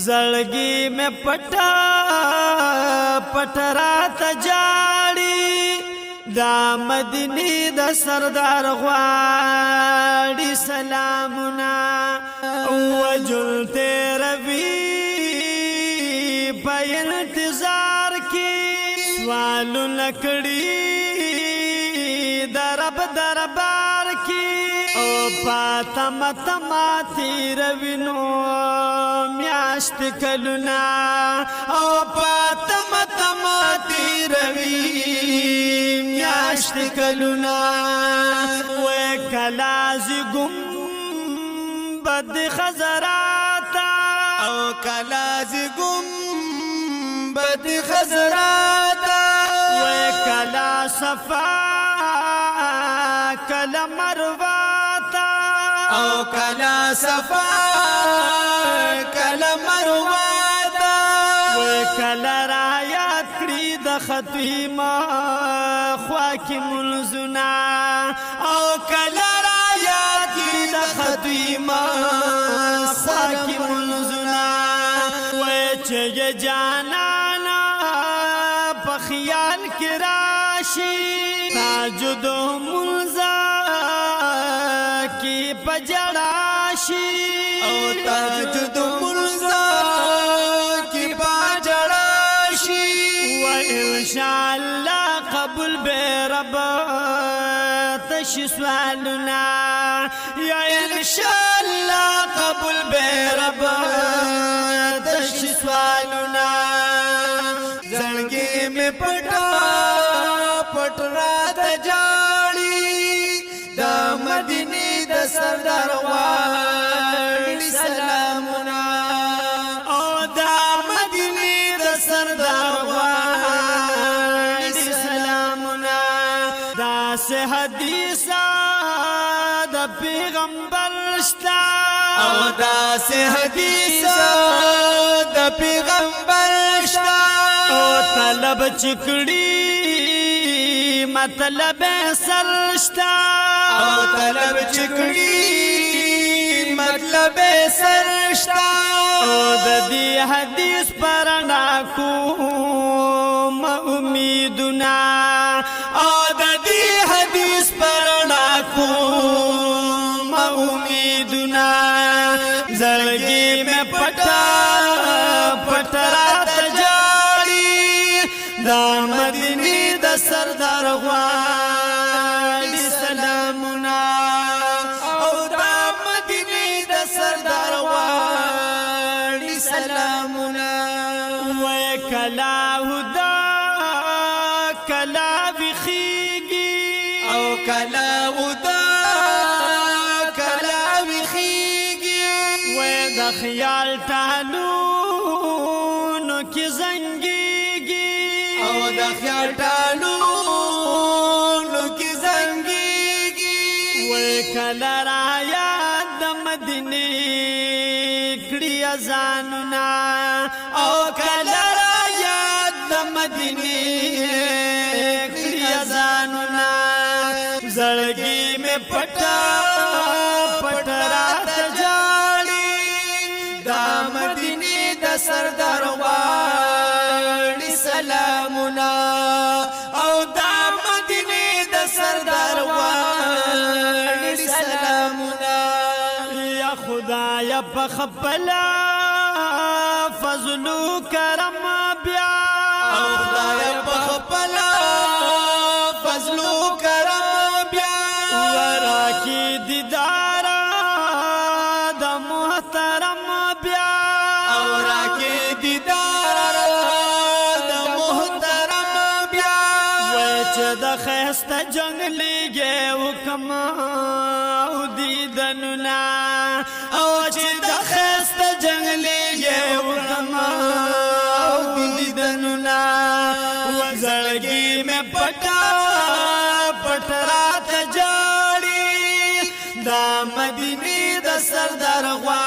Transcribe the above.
زړګي مې پټا پټرات جاړي دا مدینی د سردار غواړي سلامونه وجل تیرا وی په انتظار کې سوال لکړي درب دربار کې او پاتم تماتی روینو میاشت کلونا او پاتم تماتی روی میاشت کلونا و کلازی گنبد خزراتا او کلازی گنبد خزراتا و کلا صفا کلا مرواتا او کلا صفا کلا مرواتا و کلا رایات کری د خطیما خواکی منزنا او کلا رایات کری د خطیما خواکی منزنا و چه جانانا په خیال کی راشی تاجد منزا کی پجڑاشی او تاجد منزا کی پجڑاشی و انشاءاللہ قبول بے رب تش سوالنا یا انشاءاللہ قبول بے رب تش سوالنا زړګي مې پټا پټ رات جاړي د مدینه د سردار غواړي سلامونه او دا مدینه د سردار غواړي سلامونه دا سه حدیثه د پیغمبر شتا او دا سه حدیث د پیغمبر شتا او طلب چکړي مطلب سرشتا او طلب چکړي مطلب سرشتا او د دې حدیث پرانا کوم امیدنا او د دې حدیث پرانا کوم امیدنا زړګي مې پټا پټرات جاړي دا مدینه د سردار غواړي سلامونه او دا مدینه د سردار غواړي سلامونه و کلا هدا کلا وخیږي او کلا ودا کلا وخیږي و د خیال ټالونو کې زنګيږي او د خیال ټالونو کې زنګيږي و کلا را یاد د مدینه کړي ازانونه او کلا را یاد د مدینه کړي ازانونه زړګي مې پټا پټرات جاړي دا مدینه د سردار غواړي سلامونه او دا مدینه د سردار غواړي سلامونه یا خدایا په خپلا فضل و کرم بیا او خدای په خپلا فضل و کرم بیا ورا کی دیدار د محترم بیا او راکې دیدار د محترم بیا چې د خسته جنگلیږي حکم او دیدننا او چې د خسته جنگلیږي حکم او دیدننا زړګي مې پټا پټرات جاړي دا مدینه د سردار غوا